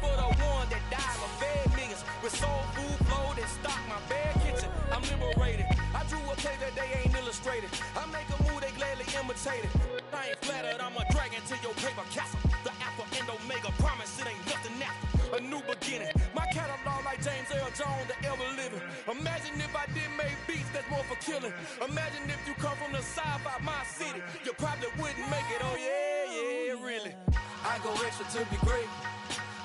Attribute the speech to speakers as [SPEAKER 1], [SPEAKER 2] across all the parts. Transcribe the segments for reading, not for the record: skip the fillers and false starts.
[SPEAKER 1] for the one that died of bad niggas with soul food flowed and stocked my bad kitchen. I'm liberated. I drew a play that they ain't illustrated. I make a move they gladly imitated. I ain't flattered, I'm a dragon to your paper castle. The alpha and omega, promise it ain't nothing after. A new beginning. My catalog like James Earl Jones, the ever living. Imagine if I did make beats that's more for killing. Imagine if you come from the south out my city, you probably wouldn't make it. Oh yeah, really. I go extra to be great.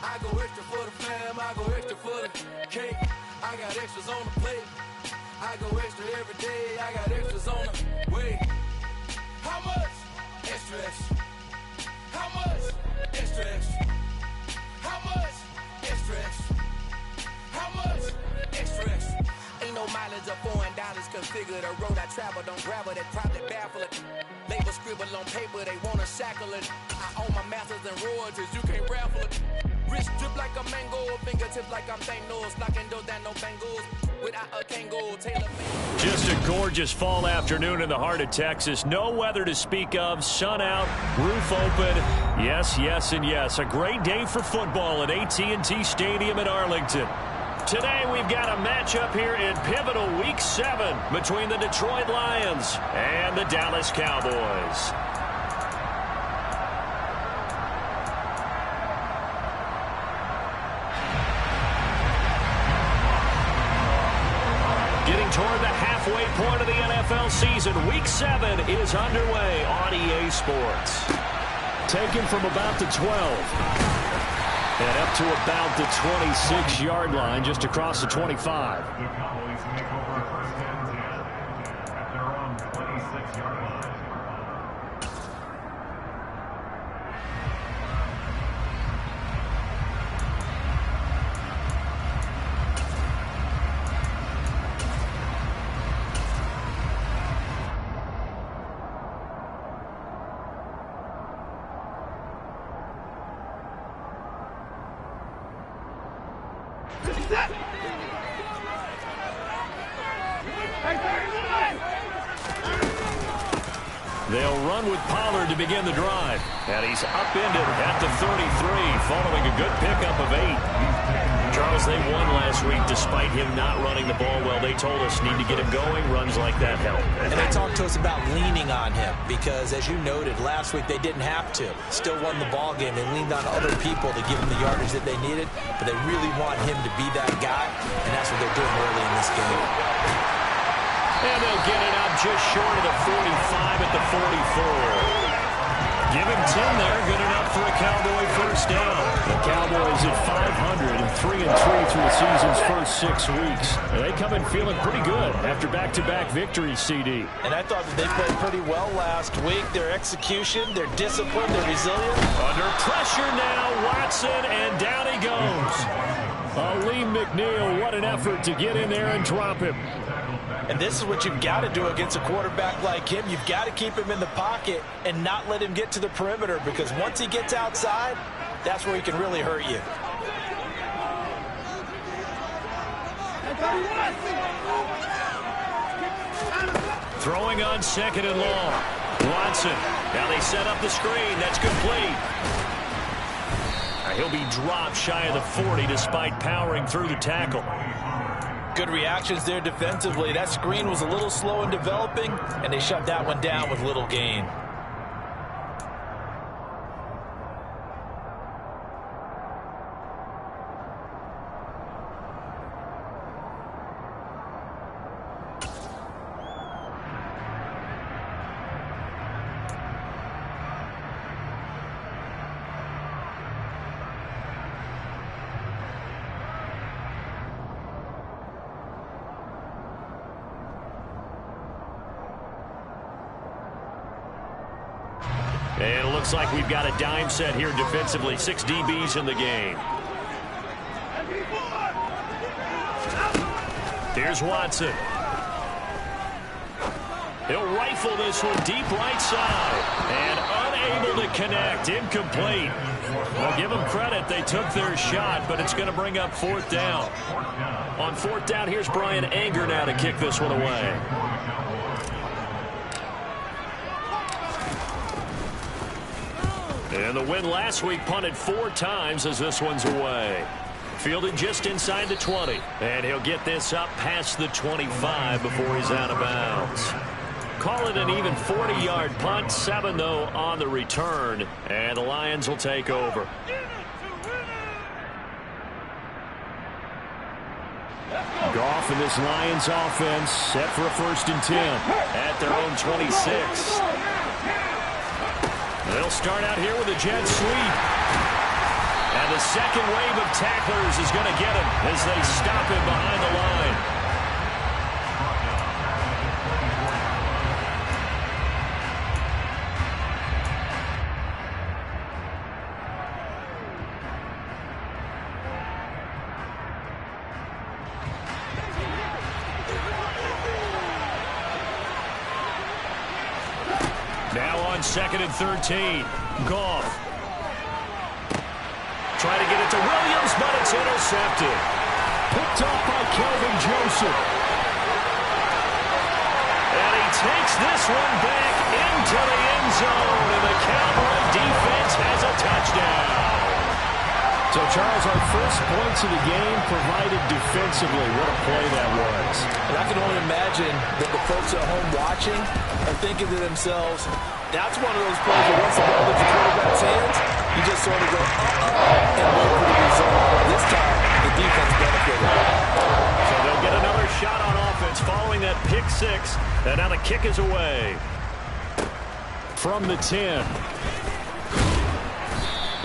[SPEAKER 1] I go extra for the fam, I go extra for the cake. I got extras on the plate. I go extra every day, I got extras on the way. How much? Extra, extra. How much? Extra, extra. How much? Extra, extra. How much? Extra, extra. Ain't no mileage of $4 configure the road I travel. Don't gravel that probably baffle it. Label scribble on paper, they wanna shackle it. I own my masters and royalties, you can't raffle it. Wrist drip like a mango, fingertips like I'm Thanos. Knocking those down, no bangles. Without a Kango, Taylor.
[SPEAKER 2] Just a gorgeous fall afternoon in the heart of Texas. No weather to speak of. Sun out, roof open. Yes, yes, and yes. A great day for football at AT&T Stadium in Arlington. Today we've got a matchup here in pivotal Week 7 between the Detroit Lions and the Dallas Cowboys. Getting toward the halfway point of the NFL season, Week 7 is underway on EA Sports. Taken from about the 12. And up to about the 26-yard line, just across the 25.
[SPEAKER 3] The Cowboys make over first and 10 at their own 26-yard line.
[SPEAKER 2] They'll run with Pollard to begin the drive. And he's upended at the 33, following a good pickup of 8. Charles, they won last week despite him not running the ball well. They told us need to get him going. Runs like that help.
[SPEAKER 4] And they talked to us about leaning on him because, as you noted, last week they didn't have to. Still won the ball game. They leaned on other people to give them the yardage that they needed, but they really want him to be that guy, and that's what they're doing early in this game.
[SPEAKER 2] And they'll get it out just short of the 45 at the 44. Give him 10 there. Good enough for a Cowboy first down. The Cowboys at 500 and 3-3 through the season's first 6 weeks. And they come in feeling pretty good after back-to-back victories, CD.
[SPEAKER 4] And I thought that they played pretty well last week. Their execution, their discipline, their resilience.
[SPEAKER 2] Under pressure now, Watson, and down he goes. Lee McNeil, what an effort to get in there and drop him.
[SPEAKER 4] And this is what you've got to do against a quarterback like him. You've got to keep him in the pocket and not let him get to the perimeter, because once he gets outside, that's where he can really hurt you.
[SPEAKER 2] Throwing on 2nd and long. Watson. Now they set up the screen. That's complete. He'll be dropped shy of the 40 despite powering through the tackle.
[SPEAKER 4] Good reactions there defensively. That screen was a little slow in developing, and they shut that one down with little gain.
[SPEAKER 2] And it looks like we've got a dime set here defensively. 6 DBs in the game. Here's Watson. He'll rifle this one deep right side. And unable to connect. Incomplete. Well, give them credit. They took their shot, but it's going to bring up 4th down. On 4th down, here's Brian Anger now to kick this one away. And the win last week punted 4 times as this one's away. Fielded just inside the 20. And he'll get this up past the 25 before he's out of bounds. Call it an even 40-yard punt. 7, though, on the return. And the Lions will take over. Goff and this Lions offense set for a 1st and 10 at their own 26. They'll start out here with a jet sweep. And the second wave of tacklers is going to get him as they stop him behind the line. Now on 2nd and 13. Goff. Trying to get it to Williams, but it's intercepted. Picked up by Kelvin Joseph. And he takes this one back into the end zone, and the Cowboy defense has a touchdown. So, Charles, our first points of the game provided defensively. What a play that was.
[SPEAKER 4] And I can only imagine that the folks at home watching are thinking to themselves, that's one of those plays where once the ball hits the quarterback's hands, you just sort of go, and wait for the result. This time, the defense benefited.
[SPEAKER 2] So they'll get another shot on offense following that pick 6. And now the kick is away. From the 10.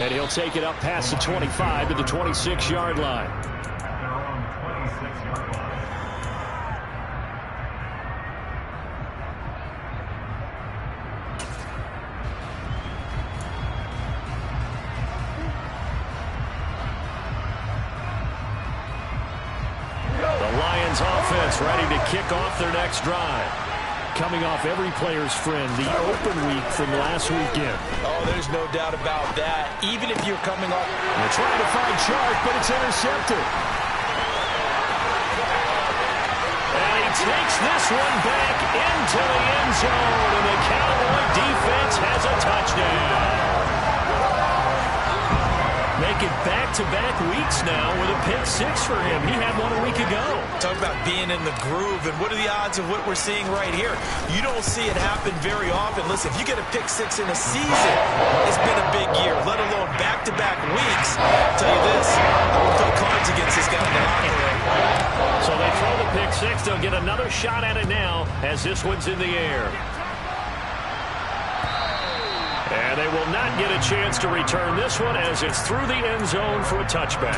[SPEAKER 2] And he'll take it up past the 25 to the 26-yard line. The Lions offense ready to kick off their next drive. Coming off every player's friend, the open week from last weekend.
[SPEAKER 4] Oh, there's no doubt about that. Even if you're coming off.
[SPEAKER 2] They're trying to find Chark, but it's intercepted. And he takes this one back into the end zone, and the Cowboy defense has a touchdown. Making back-to-back weeks now with a pick 6 for him. He had one a week ago.
[SPEAKER 4] Talk about being in the groove, and what are the odds of what we're seeing right here? You don't see it happen very often. Listen, if you get a pick 6 in a season, it's been a big year, let alone back-to-back weeks. I'll tell you this, I will play cards against this guy in the locker room.
[SPEAKER 2] So they throw the pick 6. They'll get another shot at it now as this one's in the air. And they will not get a chance to return this one as it's through the end zone for a touchback.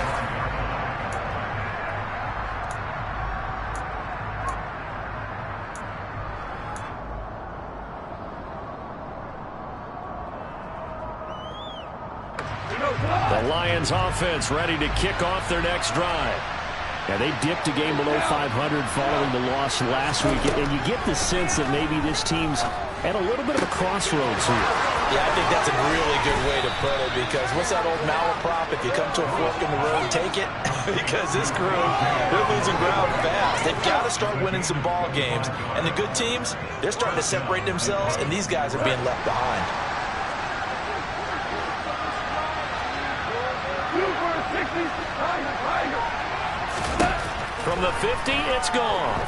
[SPEAKER 2] The Lions offense ready to kick off their next drive. And they dipped a game below 500 following the loss last week. And you get the sense that maybe this team's at a little bit of a crossroads here.
[SPEAKER 4] Yeah, I think that's a really good way to put it, because what's that old malaprop? If you come to a fork in the road, take it. Because this crew, they're losing ground fast. They've got to start winning some ball games. And the good teams, they're starting to separate themselves, and these guys are being left behind.
[SPEAKER 2] From the 50, it's gone.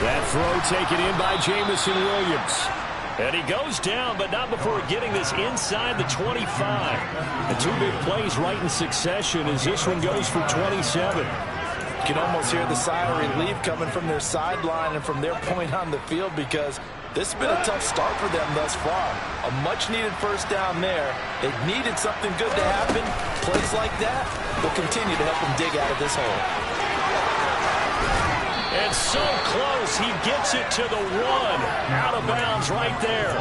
[SPEAKER 2] That throw taken in by Jamison Williams. And he goes down, but not before getting this inside the 25. The 2 big plays right in succession as this one goes for 27.
[SPEAKER 4] You can almost hear the sigh of relief coming from their sideline and from their point on the field, because this has been a tough start for them thus far. A much-needed first down there. They've needed something good to happen. Plays like that will continue to help them dig out of this hole.
[SPEAKER 2] And so close, he gets it to the 1. Out of bounds right there.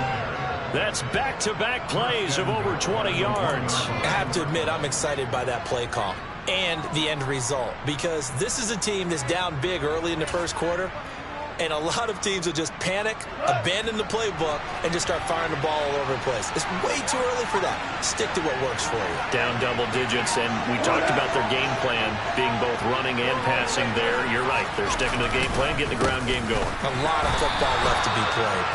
[SPEAKER 2] That's back-to-back plays of over 20 yards.
[SPEAKER 4] I have to admit, I'm excited by that play call and the end result, because this is a team that's down big early in the first quarter, and a lot of teams will just panic, abandon the playbook, and just start firing the ball all over the place. It's way too early for that. Stick to what works for you.
[SPEAKER 2] Down double digits, and we talked about their game plan being both running and passing there. You're right. They're sticking to the game plan, getting the ground game going.
[SPEAKER 4] A lot of football left to be played.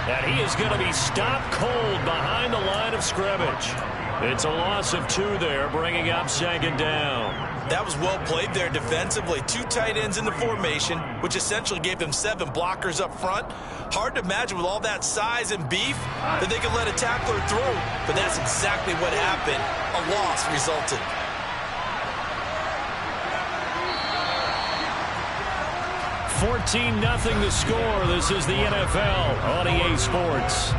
[SPEAKER 2] And he is going to be stopped cold behind the line of scrimmage. It's a loss of 2 there, bringing up 2nd down.
[SPEAKER 4] That was well played there defensively. 2 tight ends in the formation, which essentially gave them 7 blockers up front. Hard to imagine with all that size and beef that they could let a tackler through. But that's exactly what happened. A loss resulted.
[SPEAKER 2] $14-0 the score. This is the NFL on EA Sports.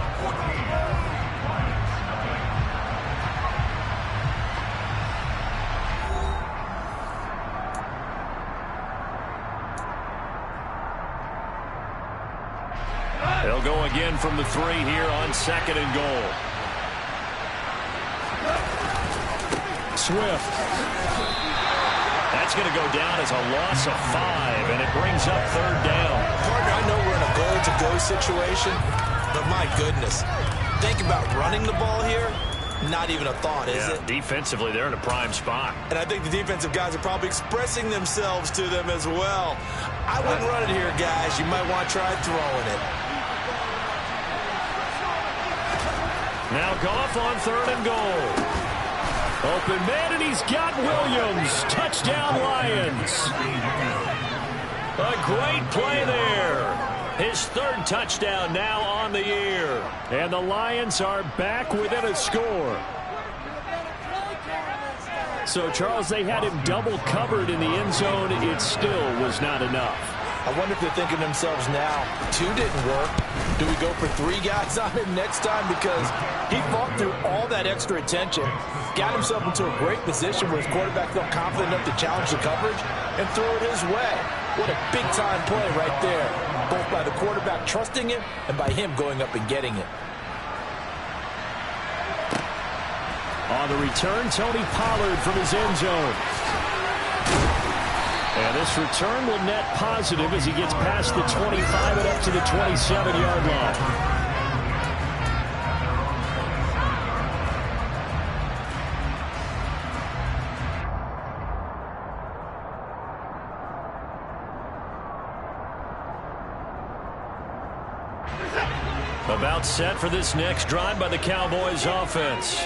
[SPEAKER 2] They'll go again from the 3 here on 2nd and goal. Swift. That's going to go down as a loss of 5, and it brings up 3rd down.
[SPEAKER 4] Partner, I know we're in a goal-to-go situation, but my goodness, think about running the ball here. Not even a thought, is it?
[SPEAKER 2] Defensively, they're in a prime spot.
[SPEAKER 4] And I think the defensive guys are probably expressing themselves to them as well. I wouldn't run it here, guys. You might want to try throwing it.
[SPEAKER 2] Now Goff on 3rd and goal. Open man, and he's got Williams. Touchdown, Lions. A great play there. His 3rd touchdown now on the year. And the Lions are back within a score. So, Charles, they had him double covered in the end zone. It still was not enough.
[SPEAKER 4] I wonder if they're thinking to themselves now, 2 didn't work. Do we go for 3 guys on him next time? Because he fought through all that extra attention, got himself into a great position where his quarterback felt confident enough to challenge the coverage and throw it his way. What a big-time play right there, both by the quarterback trusting him and by him going up and getting it.
[SPEAKER 2] On the return, Tony Pollard from his end zone. And this return will net positive as he gets past the 25 and up to the 27-yard line. About set for this next drive by the Cowboys offense.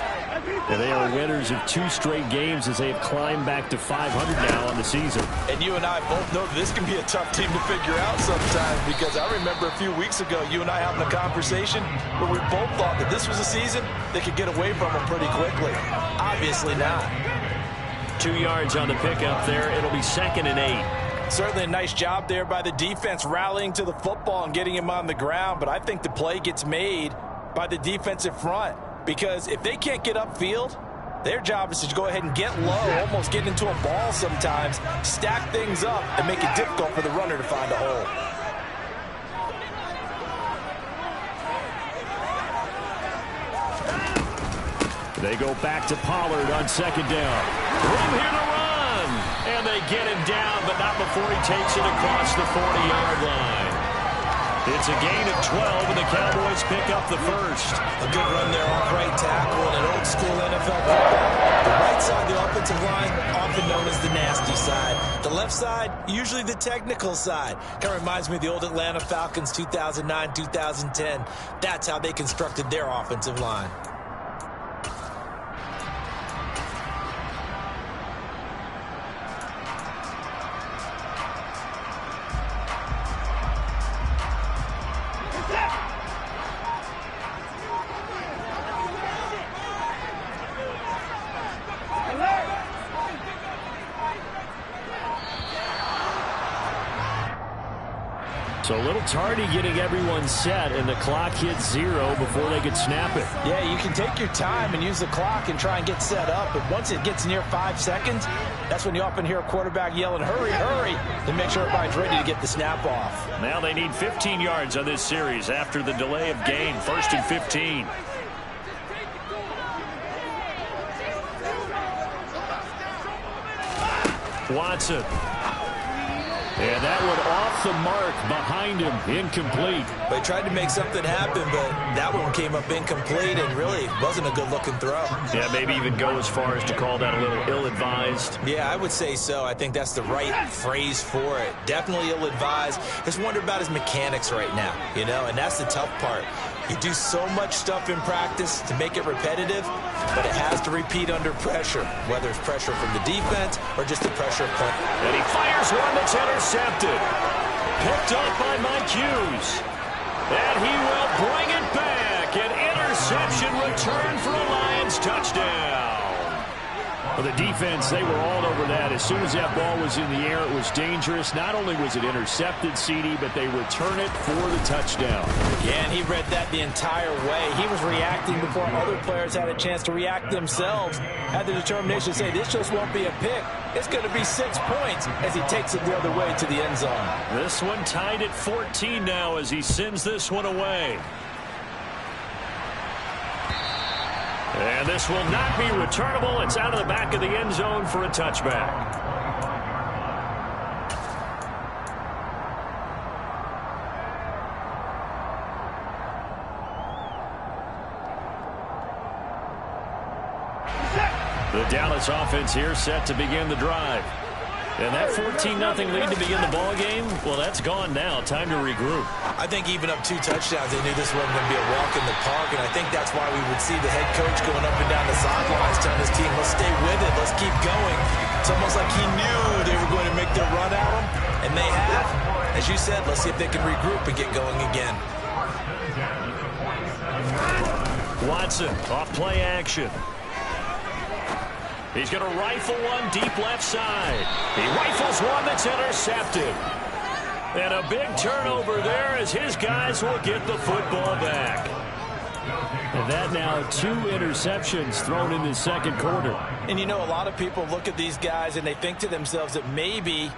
[SPEAKER 2] And they are winners of 2 straight games as they have climbed back to 500 now on the season.
[SPEAKER 4] And you and I both know this can be a tough team to figure out sometimes, because I remember a few weeks ago you and I having a conversation where we both thought that this was a season they could get away from them pretty quickly. Obviously not.
[SPEAKER 2] 2 yards on the pickup there. It'll be 2nd and 8.
[SPEAKER 4] Certainly a nice job there by the defense rallying to the football and getting him on the ground, but I think the play gets made by the defensive front, because if they can't get upfield, their job is to go ahead and get low, almost get into a ball sometimes, stack things up, and make it difficult for the runner to find a hole.
[SPEAKER 2] They go back to Pollard on 2nd down. Room here to run. And they get him down, but not before he takes it across the 40-yard line. It's a gain of 12, and the Cowboys pick up the first.
[SPEAKER 4] A good run there off right tackle in an old-school NFL football. The right side of the offensive line, often known as the nasty side. The left side, usually the technical side. Kind of reminds me of the old Atlanta Falcons 2009, 2010. That's how they constructed their offensive line.
[SPEAKER 2] So a little tardy getting everyone set, and the clock hits 0 before they could snap it.
[SPEAKER 4] Yeah, you can take your time and use the clock and try and get set up, but once it gets near 5 seconds, that's when you often hear a quarterback yelling, hurry, hurry, to make sure everybody's ready to get the snap off.
[SPEAKER 2] Now they need 15 yards on this series after the delay of game. 1st and 15. Watson. And that one off the mark behind him, incomplete.
[SPEAKER 4] They tried to make something happen, but that one came up incomplete and really wasn't a good-looking throw.
[SPEAKER 2] Yeah, maybe even go as far as to call that a little ill-advised.
[SPEAKER 4] Yeah, I would say so. I think that's the right phrase for it. Definitely ill-advised. Just wonder about his mechanics right now, you know, and that's the tough part. You do so much stuff in practice to make it repetitive, but it has to repeat under pressure, whether it's pressure from the defense or just the pressure of play.
[SPEAKER 2] And he fires one that's intercepted. Picked up by Mike Hughes. And he will bring it back. An interception return for a Lions touchdown. Well, the defense, they were all over that. As soon as that ball was in the air, it was dangerous. Not only was it intercepted, CD, but they return it for the touchdown.
[SPEAKER 4] Yeah, and he read that the entire way. He was reacting before other players had a chance to react themselves. Had the determination to say, this just won't be a pick. It's going to be 6 points as he takes it the other way to the end zone.
[SPEAKER 2] This one tied at 14 now as he sends this one away. And this will not be returnable. It's out of the back of the end zone for a touchback. The Dallas offense here set to begin the drive. And that 14-0 lead to begin the ball game, well, that's gone now. Time to regroup.
[SPEAKER 4] I think even up 2 touchdowns, they knew this wasn't going to be a walk in the park, and I think that's why we would see the head coach going up and down the sidelines telling his team, let's stay with it, let's keep going. It's almost like he knew they were going to make their run at him, and they have. As you said, let's see if they can regroup and get going again.
[SPEAKER 2] Watson, off play action. He's going to rifle one deep left side. He rifles one that's intercepted. And a big turnover there as his guys will get the football back. And that now 2 interceptions thrown in the second quarter.
[SPEAKER 4] And you know, a lot of people look at these guys and they think to themselves that maybe,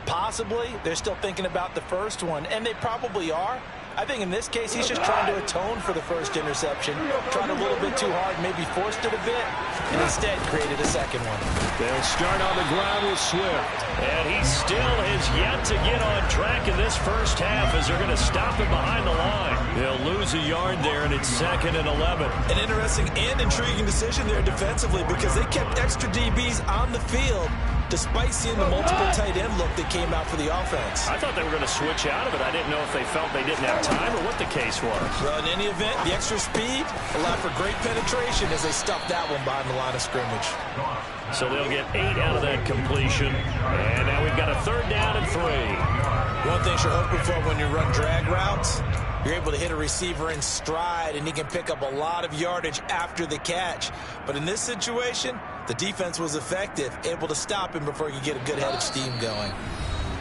[SPEAKER 4] possibly, they're still thinking about the first one. And they probably are. I think in this case, he's just trying to atone for the first interception. Tried a little bit too hard, maybe forced it a bit, and instead created a second one.
[SPEAKER 2] They'll start on the ground with Swift. And he still has yet to get on track in this first half as they're going to stop him behind the line. They'll lose a yard there, and it's 2nd and 11.
[SPEAKER 4] An interesting and intriguing decision there defensively because they kept extra DBs on the field despite seeing the multiple tight end look that came out for the offense.
[SPEAKER 2] I thought they were going to switch out of it. I didn't know if they felt they didn't have time or what the case was.
[SPEAKER 4] Well, in any event, the extra speed allowed for great penetration as they stuffed that one behind the line of scrimmage.
[SPEAKER 2] So they'll get 8 out of that completion. And now we've got a 3rd down and 3.
[SPEAKER 4] One thing you're hoping for when you run drag routes, you're able to hit a receiver in stride, and he can pick up a lot of yardage after the catch. But in this situation, the defense was effective, able to stop him before he could get a good head of steam going.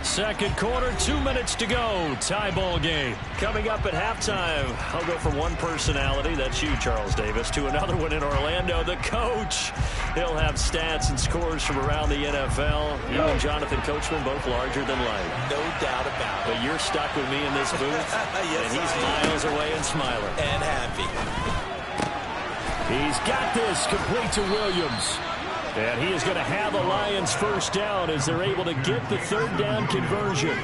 [SPEAKER 2] Second quarter, 2 minutes to go. Tie ball game. Coming up at halftime, I'll go from one personality, that's you, Charles Davis, to another one in Orlando, the coach. He'll have stats and scores from around the NFL. You and Jonathan Coachman, both larger than life.
[SPEAKER 4] No doubt about it.
[SPEAKER 2] But you're stuck with me in this booth,
[SPEAKER 4] Yes,
[SPEAKER 2] and he's miles away and smiling.
[SPEAKER 4] And happy.
[SPEAKER 2] He's got this complete to Williams. And he is going to have a Lions first down as they're able to get the 3rd down conversion.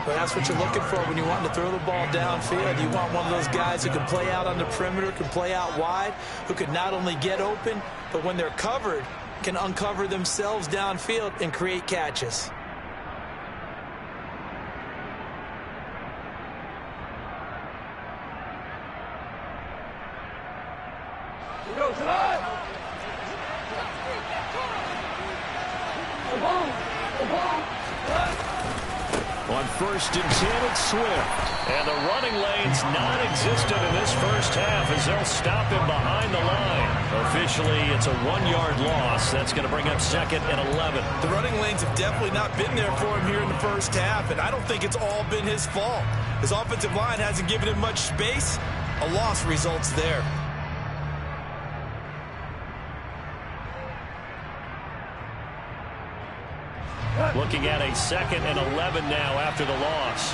[SPEAKER 4] Well, that's what you're looking for when you want to throw the ball downfield. You want one of those guys who can play out on the perimeter, can play out wide, who can not only get open, but when they're covered, can uncover themselves downfield and create catches.
[SPEAKER 2] On 1st and 10, it's Swift. And the running lane's non-existent in this first half as they'll stop him behind the line. Officially, it's a 1-yard loss. That's going to bring up 2nd and 11.
[SPEAKER 4] The running lanes have definitely not been there for him here in the first half, and I don't think it's all been his fault. His offensive line hasn't given him much space. A loss results there.
[SPEAKER 2] Looking at a 2nd and 11 now after the loss.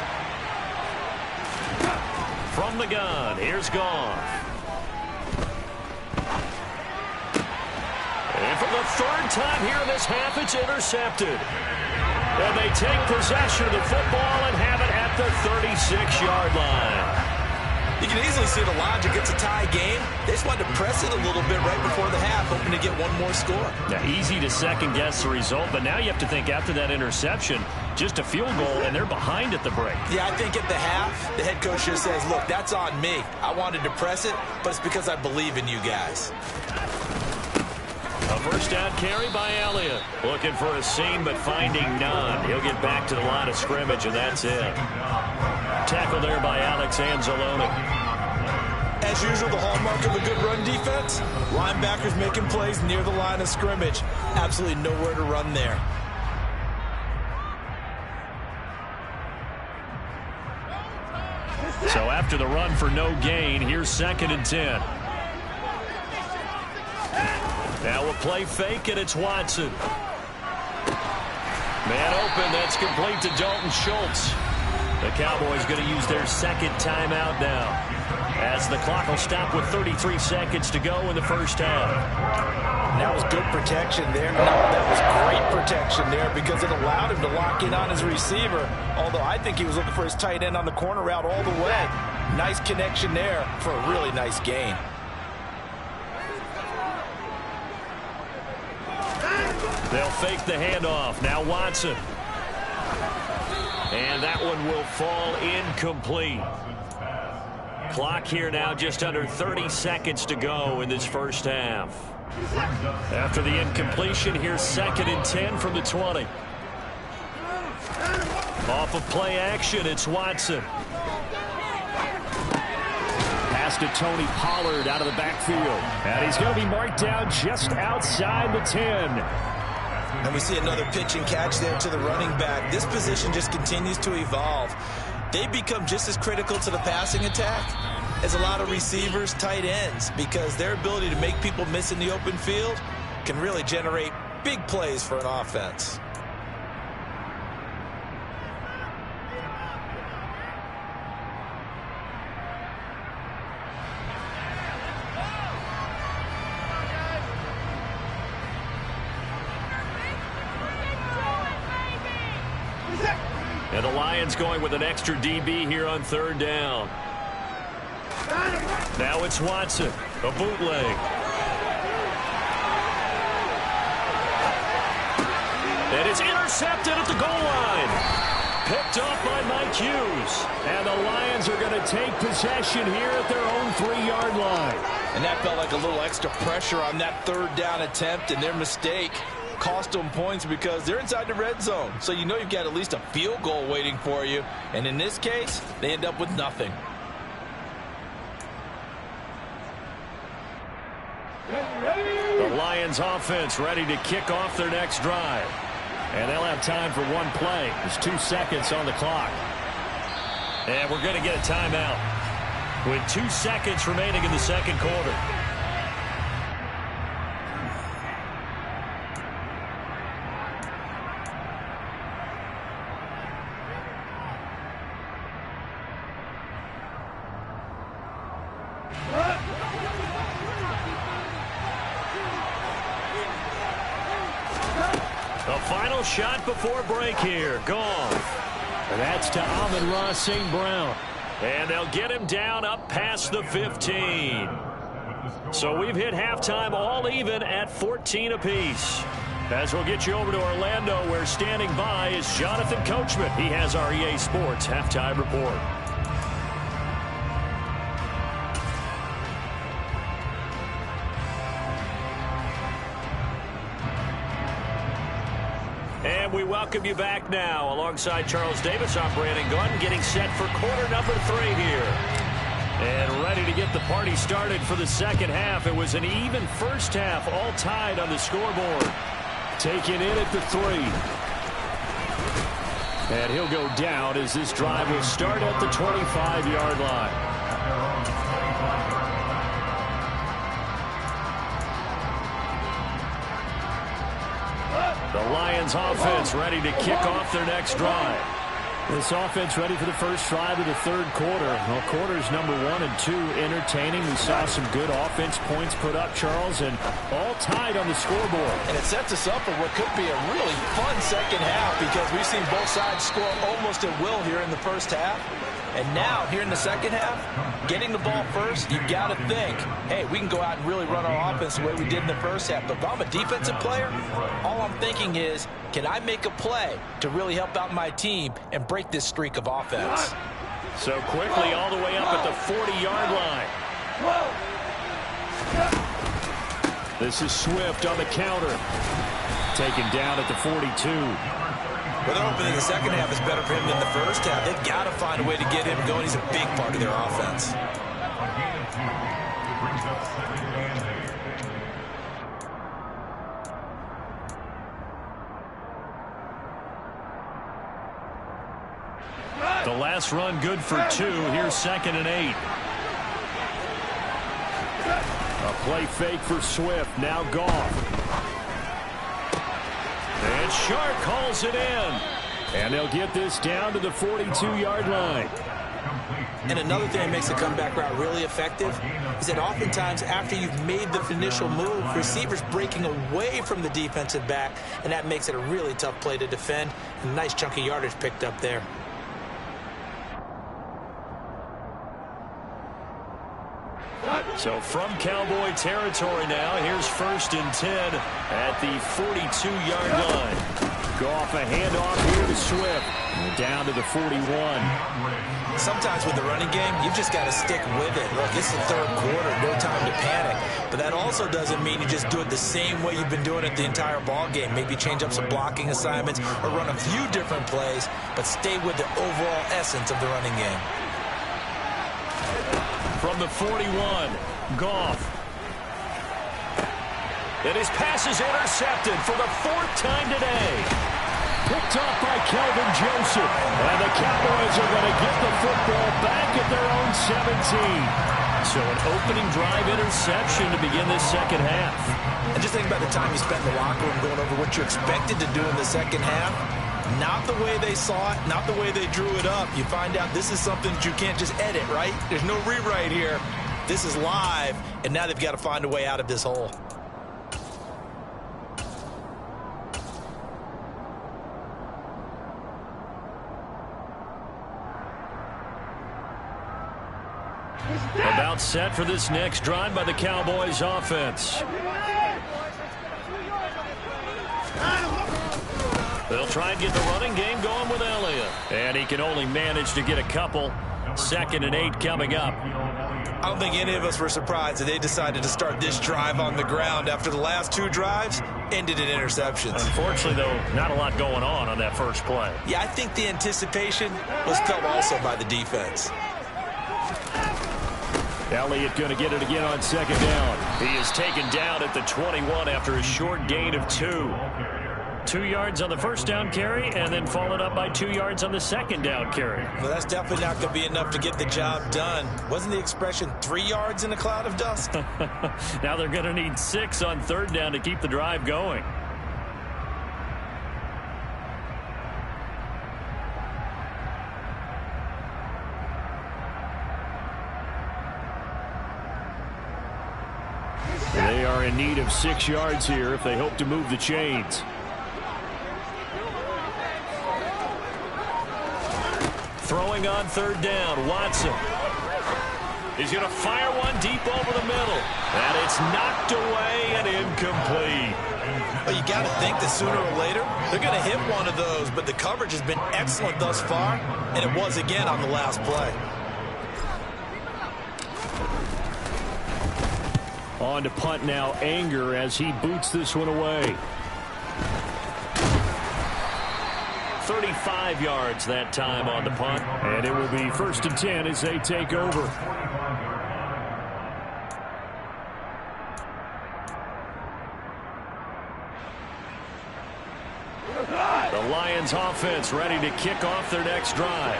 [SPEAKER 2] From the gun, here's Goff. And for the 3rd time here in this half, it's intercepted. And they take possession of the football and have it at the 36-yard line.
[SPEAKER 4] You can easily see the logic. It's a tie game. They just wanted to press it a little bit right before the half, hoping to get one more score.
[SPEAKER 2] Yeah, easy to second-guess the result, but now you have to think after that interception, just a field goal, and they're behind at the break.
[SPEAKER 4] Yeah, I think at the half, the head coach just says, look, that's on me. I wanted to press it, but it's because I believe in you guys.
[SPEAKER 2] A first down carry by Elliott. Looking for a seam, but finding none. He'll get back to the line of scrimmage, and that's it. Tackle there by Alex Anzalone.
[SPEAKER 4] As usual, the hallmark of a good run defense, linebackers making plays near the line of scrimmage. Absolutely nowhere to run there.
[SPEAKER 2] So after the run for no gain, here's 2nd and 10. Now a play fake, and it's Watson. Man open, that's complete to Dalton Schultz. The Cowboys going to use their second timeout now, as the clock will stop with 33 seconds to go in the first half.
[SPEAKER 4] That was good protection there. No, that was great protection there because it allowed him to lock in on his receiver, although I think he was looking for his tight end on the corner route all the way. Nice connection there for a really nice gain.
[SPEAKER 2] They'll fake the handoff. Now Watson. And that one will fall incomplete. Clock here now just under 30 seconds to go in this first half. After the incompletion, here's 2nd and 10 from the 20. Off of play action, it's Watson. Pass to Tony Pollard out of the backfield. And he's going to be marked down just outside the 10.
[SPEAKER 4] And we see another pitch and catch there to the running back. This position just continues to evolve. They become just as critical to the passing attack as a lot of receivers, tight ends, because their ability to make people miss in the open field can really generate big plays for an offense.
[SPEAKER 2] And the Lions going with an extra DB here on 3rd down. Now it's Watson, a bootleg. And it's intercepted at the goal line. Picked off by Mike Hughes. And the Lions are going to take possession here at their own 3-yard line.
[SPEAKER 4] And that felt like a little extra pressure on that 3rd down attempt, and their mistake cost them points because they're inside the red zone. So you know you've got at least a field goal waiting for you. And in this case, they end up with nothing.
[SPEAKER 2] The Lions offense ready to kick off their next drive. And they'll have time for one play. There's 2 seconds on the clock. And we're going to get a timeout with 2 seconds remaining in the second quarter. The final shot before break here. Gone. And that's to Amon-Ra St. Brown. And they'll get him down up past the 15. So we've hit halftime all even at 14 apiece. As we'll get you over to Orlando, where standing by is Jonathan Coachman. He has our EA Sports halftime report. And we welcome you back now. Alongside Charles Davis, I'm Brandon Gordon, getting set for quarter number 3 here. And ready to get the party started for the second half. It was an even first half, all tied on the scoreboard. Taken in at the 3. And he'll go down as this drive will start at the 25-yard line. The Lions offense ready to kick off their next drive. This offense ready for the first drive of the third quarter. Well, quarters number 1 and 2 entertaining. We saw some good offense points put up, Charles, and all tied on the scoreboard.
[SPEAKER 4] And it sets us up for what could be a really fun second half because we've seen both sides score almost at will here in the first half. And now, here in the second half, getting the ball first, you've got to think, hey, we can go out and really run our offense the way we did in the first half. But if I'm a defensive player, all I'm thinking is, can I make a play to really help out my team and break this streak of offense?
[SPEAKER 2] So quickly all the way up at the 40-yard line. This is Swift on the counter. Taken down at the 42.
[SPEAKER 4] Well, they're hoping that the second half is better for him than the first half. They've got to find a way to get him going. He's a big part of their offense.
[SPEAKER 2] The last run good for 2. Here's 2nd and 8. A play fake for Swift. Now Goff. And Sharp calls it in. And they'll get this down to the 42-yard line.
[SPEAKER 4] And another thing that makes the comeback route really effective is that oftentimes after you've made the initial move, receivers breaking away from the defensive back, and that makes it a really tough play to defend. A nice chunk of yardage picked up there.
[SPEAKER 2] So from Cowboy territory now, here's 1st and 10 at the 42-yard line. Goff a handoff here to Swift. Down to the 41.
[SPEAKER 4] Sometimes with the running game, you've just got to stick with it. Look, it's the third quarter, no time to panic. But that also doesn't mean you just do it the same way you've been doing it the entire ball game. Maybe change up some blocking assignments or run a few different plays, but stay with the overall essence of the running game.
[SPEAKER 2] From the 41, Goff. And his pass is intercepted for the 4th time today. Picked off by Kelvin Joseph. And the Cowboys are going to get the football back at their own 17. So an opening drive interception to begin this second half.
[SPEAKER 4] And just think about the time you spent in the locker room going over what you expected to do in the second half. Not the way they saw it, not the way they drew it up. You find out this is something that you can't just edit, right? There's no rewrite here. This is live, and now they've got to find a way out of this hole.
[SPEAKER 2] About set for this next drive by the Cowboys offense. They'll try and get the running game going with Elliott. And he can only manage to get a couple. 2nd and 8 coming up.
[SPEAKER 4] I don't think any of us were surprised that they decided to start this drive on the ground after the last 2 drives ended in interceptions.
[SPEAKER 2] Unfortunately, though, not a lot going on that first play.
[SPEAKER 4] Yeah, I think the anticipation was felt also by the defense.
[SPEAKER 2] Elliott going to get it again on 2nd down. He is taken down at the 21 after a short gain of 2. 2 yards on the first down carry, and then followed up by 2 yards on the second down carry.
[SPEAKER 4] Well, that's definitely not going to be enough to get the job done. Wasn't the expression 3 yards in a cloud of dust?
[SPEAKER 2] Now they're going to need 6 on 3rd down to keep the drive going. They are in need of 6 yards here if they hope to move the chains. Throwing on 3rd down, Watson. He's going to fire one deep over the middle. And it's knocked away and incomplete.
[SPEAKER 4] Well, you got to think that sooner or later, they're going to hit one of those. But the coverage has been excellent thus far, and it was again on the last play.
[SPEAKER 2] On to punt now, Anger, as he boots this one away. 35 yards that time on the punt. And it will be 1st and 10 as they take over. The Lions offense ready to kick off their next drive.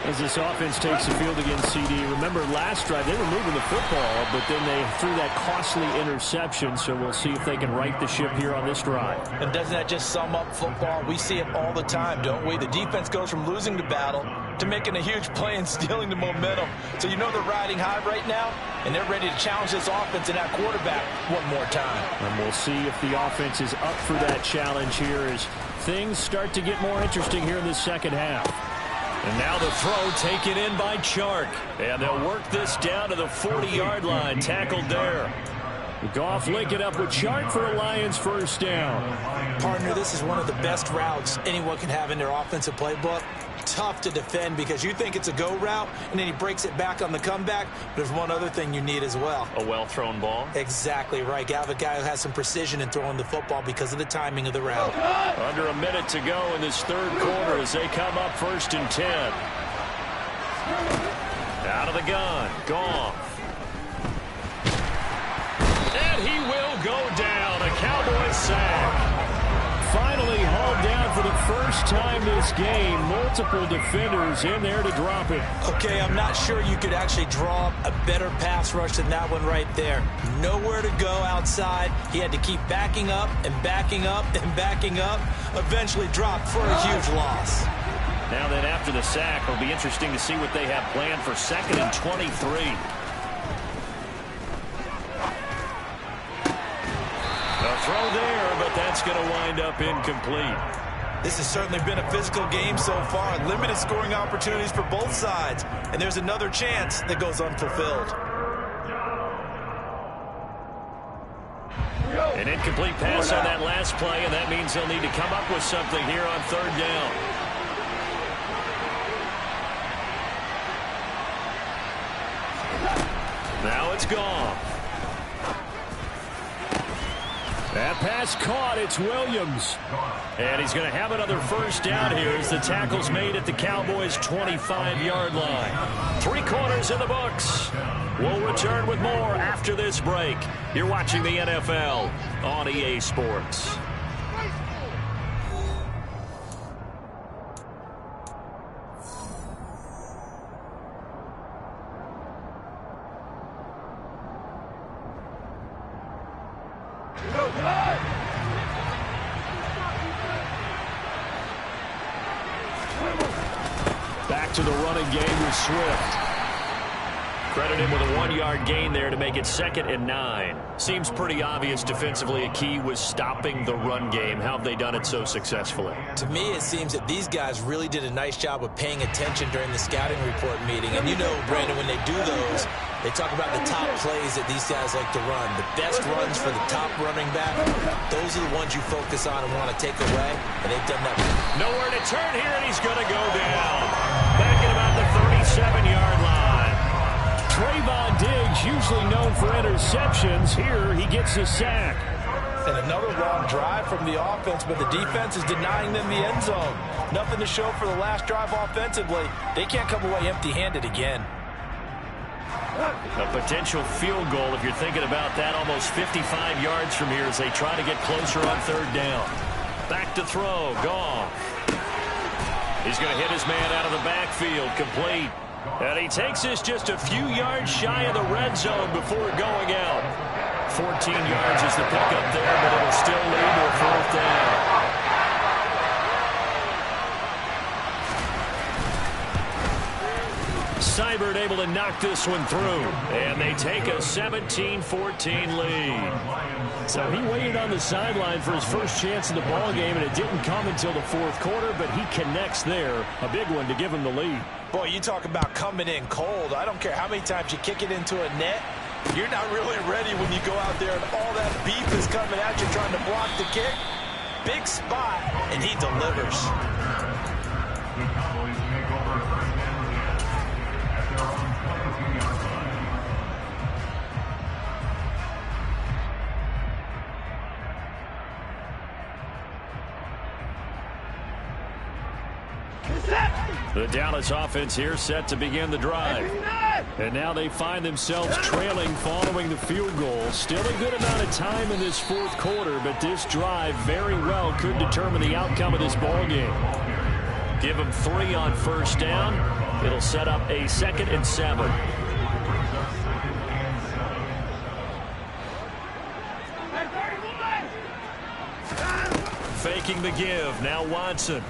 [SPEAKER 2] As this offense takes the field against CD, remember last drive they were moving the football, but then they threw that costly interception, so we'll see if they can right the ship here on this drive.
[SPEAKER 4] And doesn't that just sum up football? We see it all the time, don't we? The defense goes from losing the battle to making a huge play and stealing the momentum. So you know they're riding high right now, and they're ready to challenge this offense and that quarterback one more time.
[SPEAKER 2] And we'll see if the offense is up for that challenge here as things start to get more interesting here in the second half. And now the throw taken in by Chark. And they'll work this down to the 40-yard line. Tackled there. Goff linking up with Chark for a Lions first down.
[SPEAKER 4] Partner, this is one of the best routes anyone can have in their offensive playbook. Tough to defend because you think it's a go route, and then he breaks it back on the comeback. There's one other thing you need as well.
[SPEAKER 2] A well-thrown ball?
[SPEAKER 4] Exactly right. You have a guy who has some precision in throwing the football because of the timing of the route.
[SPEAKER 2] Under a minute to go in this third quarter as they come up 1st and 10. Out of the gun. Goff. And he will go down. A Cowboys sack. Finally hauled down for the first time this game. Multiple defenders in there to drop it.
[SPEAKER 4] Okay, I'm not sure you could actually draw up a better pass rush than that one right there. Nowhere to go outside. He had to keep backing up and backing up and backing up. Eventually dropped for a huge loss.
[SPEAKER 2] Now then, after the sack, it'll be interesting to see what they have planned for 2nd and 23. A throw there, but that's going to wind up incomplete.
[SPEAKER 4] This has certainly been a physical game so far. Limited scoring opportunities for both sides. And there's another chance that goes unfulfilled.
[SPEAKER 2] An incomplete pass on that last play, and that means they'll need to come up with something here on 3rd down. Now it's gone. That pass caught. It's Williams. And he's going to have another first down here as the tackle's made at the Cowboys' 25-yard line. 3 quarters in the books. We'll return with more after this break. You're watching the NFL on EA Sports. Back to the running game with Swift. Credit him with a 1-yard gain there to make it 2nd and 9. Seems pretty obvious defensively a key was stopping the run game. How have they done it so successfully?
[SPEAKER 4] To me, it seems that these guys really did a nice job of paying attention during the scouting report meeting. And you know, Brandon, when they do those, they talk about the top plays that these guys like to run. The best runs for the top running back, those are the ones you focus on and want to take away, and they've done that.
[SPEAKER 2] Nowhere to turn here, and he's going to go down. Back at about the 37-yard line. Trayvon Diggs, usually known for interceptions. Here, he gets a sack.
[SPEAKER 4] And another long drive from the offense, but the defense is denying them the end zone. Nothing to show for the last drive offensively. They can't come away empty-handed again.
[SPEAKER 2] A potential field goal, if you're thinking about that, almost 55 yards from here as they try to get closer on 3rd down. Back to throw. Goff. He's going to hit his man out of the backfield. Complete. And he takes this just a few yards shy of the red zone before going out. 14 yards is the pickup there, but it'll still lead to a 4th down. Seibert able to knock this one through. And they take a 17-14 lead. So he waited on the sideline for his first chance in the ballgame, and it didn't come until the 4th quarter, but he connects there. A big one to give him the lead.
[SPEAKER 4] Boy, you talk about coming in cold. I don't care how many times you kick it into a net. You're not really ready when you go out there and all that beef is coming at you trying to block the kick. Big spot, and he delivers.
[SPEAKER 3] The Cowboys take over 1st and 10 at their own 22-yard line.
[SPEAKER 2] The Dallas offense here set to begin the drive. And now they find themselves trailing following the field goal. Still a good amount of time in this 4th quarter, but this drive very well could determine the outcome of this ball game. Give them 3 on 1st down. It'll set up a 2nd and 7. Faking the give. Now Watson.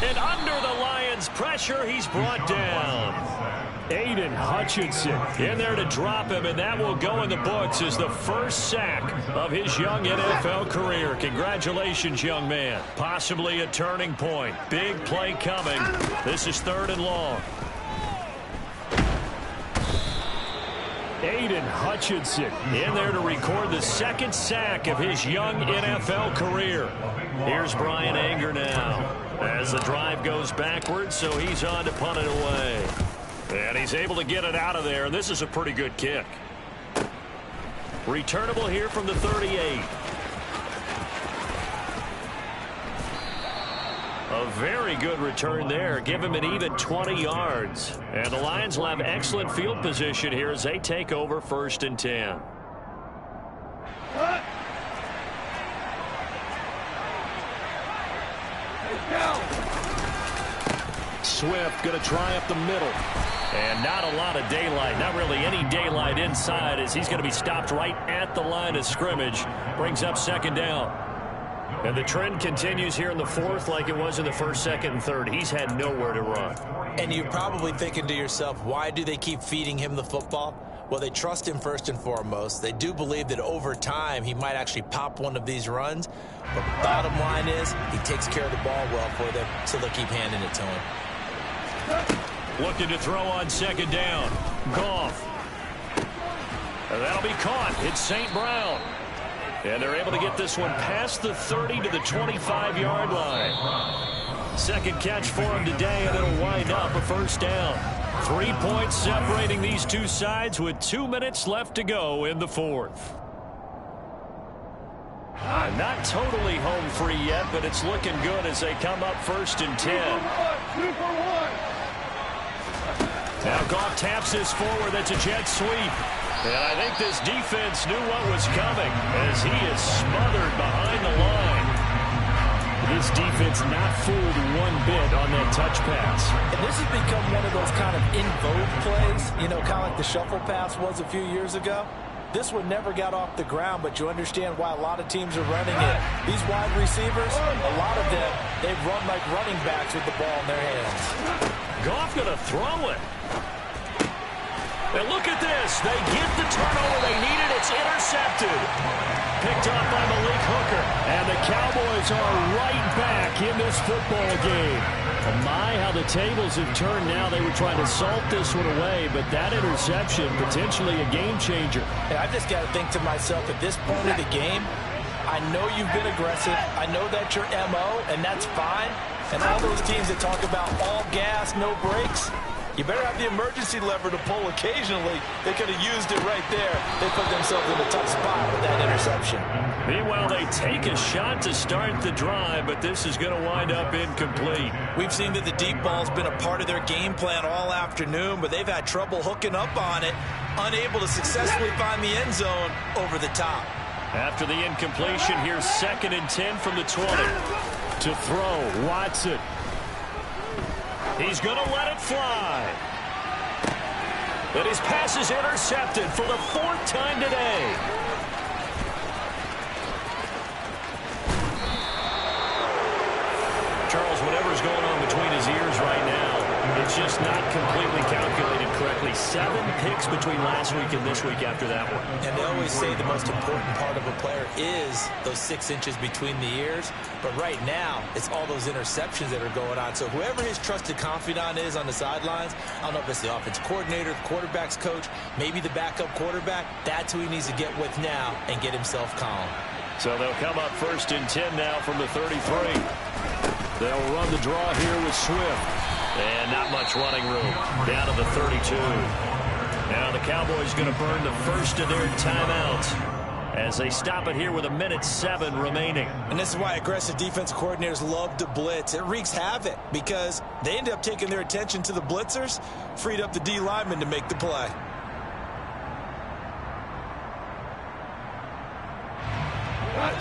[SPEAKER 2] And under the Lions' pressure, he's brought down. Aiden Hutchinson in there to drop him, and that will go in the books as the first sack of his young NFL career. Congratulations, young man. Possibly a turning point. Big play coming. This is 3rd and long. Aiden Hutchinson in there to record the 2nd sack of his young NFL career. Here's Brian Anger now as the drive goes backwards, so he's on to punt it away. And he's able to get it out of there, and this is a pretty good kick. Returnable here from the 38. A very good return there. Give him an even 20 yards. And the Lions will have excellent field position here as they take over 1st and 10. Swift going to try up the middle. And not a lot of daylight. Not really any daylight inside as he's going to be stopped right at the line of scrimmage. Brings up 2nd down. And the trend continues here in the 4th like it was in the 1st, 2nd, and 3rd. He's had nowhere to run.
[SPEAKER 4] And you're probably thinking to yourself, why do they keep feeding him the football? Well, they trust him first and foremost. They do believe that over time he might actually pop one of these runs. But bottom line is he takes care of the ball well for them, so they'll keep handing it to him.
[SPEAKER 2] Looking to throw on 2nd down. Goff. And that'll be caught. It's St. Brown. And they're able to get this one past the 30 to the 25-yard line. 2nd catch for him today, and it'll wind up a 1st down. 3 points separating these two sides with 2 minutes left to go in the 4th. Not totally home free yet, but it's looking good as they come up 1st and 10. Now Goff taps this forward. That's a jet sweep. And I think this defense knew what was coming as he is smothered behind the line. This defense not fooled one bit on that touch pass.
[SPEAKER 4] And this has become one of those kind of in vogue plays, you know, kind of like the shuffle pass was a few years ago. This one never got off the ground, but you understand why a lot of teams are running it. These wide receivers, a lot of them, they run like running backs with the ball in their hands.
[SPEAKER 2] Goff going to throw it. And look at this. They get the turnover they needed. It's intercepted. Picked up by Malik Hooker. And the Cowboys are right back in this football game. Oh my, how the tables have turned now. They were trying to salt this one away, but that interception, potentially a game changer.
[SPEAKER 4] And I just got to think to myself, at this point of the game, I know you've been aggressive. I know that's your MO, and that's fine. And all those teams that talk about all gas, no brakes, you better have the emergency lever to pull occasionally. They could have used it right there. They put themselves in a tough spot with that interception.
[SPEAKER 2] Meanwhile, they take a shot to start the drive, but this is going to wind up incomplete.
[SPEAKER 4] We've seen that the deep ball's been a part of their game plan all afternoon, but they've had trouble hooking up on it, unable to successfully find the end zone over the top.
[SPEAKER 2] After the incompletion, here's 2nd and 10 from the 20. To throw, Watson. He's going to let it fly. But his pass is intercepted for the 4th time today. Charles, whatever's going on between his ears right now, it's just not completely calculated correctly. 7 picks between last week and this week after that one.
[SPEAKER 4] And they always say the most important part of a player is those 6 inches between the ears. But right now, it's all those interceptions that are going on. So whoever his trusted confidant is on the sidelines, I don't know if it's the offense coordinator, the quarterback's coach, maybe the backup quarterback, that's who he needs to get with now and get himself calm.
[SPEAKER 2] So they'll come up 1st and 10 now from the 33. They'll run the draw here with Swift. And not much running room. Down to the 32. Now the Cowboys going to burn the first of their timeouts as they stop it here with 1:07 remaining.
[SPEAKER 4] And this is why aggressive defensive coordinators love to blitz. It wreaks havoc because they end up taking their attention to the blitzers, freed up the D lineman to make the play.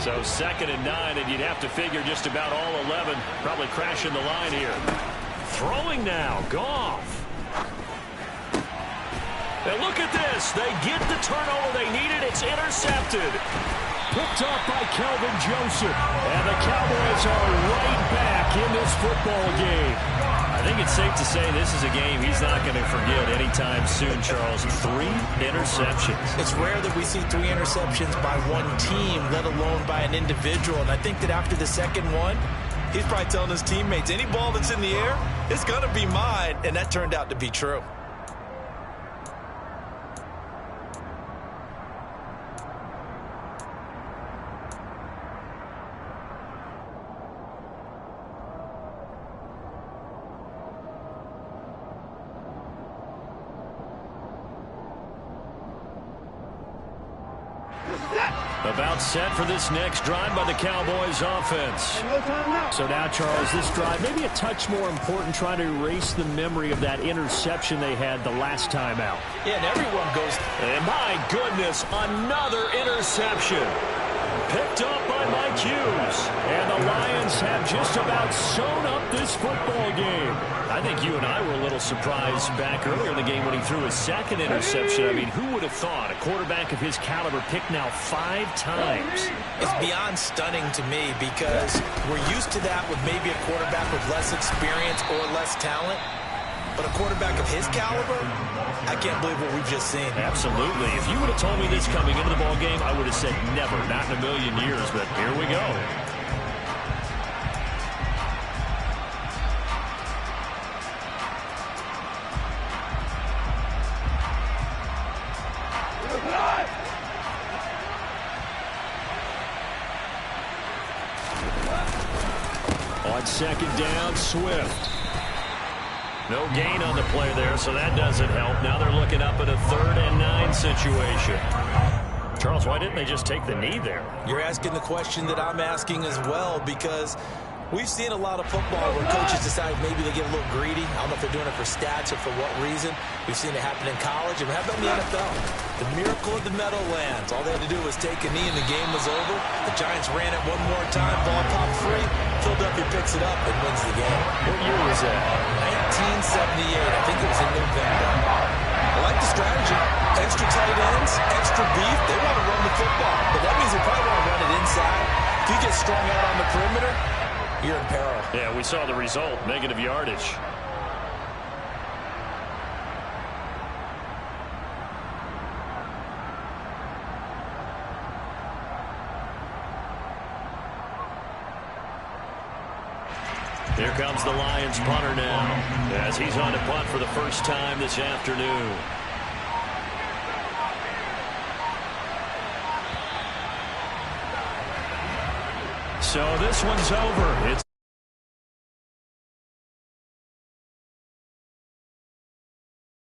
[SPEAKER 2] So 2nd and 9, and you'd have to figure just about all 11 probably crashing the line here. Throwing now, Goff. And look at this. They get the turnover they needed. It's intercepted. Picked up by Kelvin Joseph. And the Cowboys are right back in this football game. I think it's safe to say this is a game he's not going to forget anytime soon, Charles. 3 interceptions.
[SPEAKER 4] It's rare that we see 3 interceptions by one team, let alone by an individual. And I think that after the second one, he's probably telling his teammates, any ball that's in the air, it's going to be mine. And that turned out to be true.
[SPEAKER 2] About set for this next drive by the Cowboys offense.
[SPEAKER 5] So now, Charles, this drive maybe a touch more important, trying to erase the memory of that interception they had the last time out.
[SPEAKER 4] Yeah, and everyone goes.
[SPEAKER 2] And my goodness, another interception. Picked up by Mike Hughes. And the Lions have just about sewn up this football game. I think you and I were a little surprised back earlier in the game when he threw his second interception. I mean, who would have thought a quarterback of his caliber picked now 5 times?
[SPEAKER 4] It's beyond stunning to me because we're used to that with maybe a quarterback with less experience or less talent. But a quarterback of his caliber, I can't believe what we've just seen.
[SPEAKER 2] Absolutely. If you would have told me this coming into the ball game, I would have said never, not in a million years. But here we go. On second down, Swift. No gain on the play there, so that doesn't help. Now they're looking up at a 3rd and 9 situation. Charles, why didn't they just take the knee there?
[SPEAKER 4] You're asking the question that I'm asking as well, because we've seen a lot of football where coaches decide maybe they get a little greedy. I don't know if they're doing it for stats or for what reason. We've seen it happen in college, and how about in the NFL? The miracle of the Meadowlands. All they had to do was take a knee and the game was over. The Giants ran it one more time, ball popped free. Philadelphia picks it up and wins the game.
[SPEAKER 2] What year was that?
[SPEAKER 4] 1978. I think it was in November. I like the strategy. Extra tight ends, extra beef. They want to run the football, but that means they probably want to run it inside. If you get strung out on the perimeter, you're in peril.
[SPEAKER 2] Yeah, we saw the result. Negative yardage. Here comes the Lions punter now, as he's on to punt for the first time this afternoon. So this one's over. It's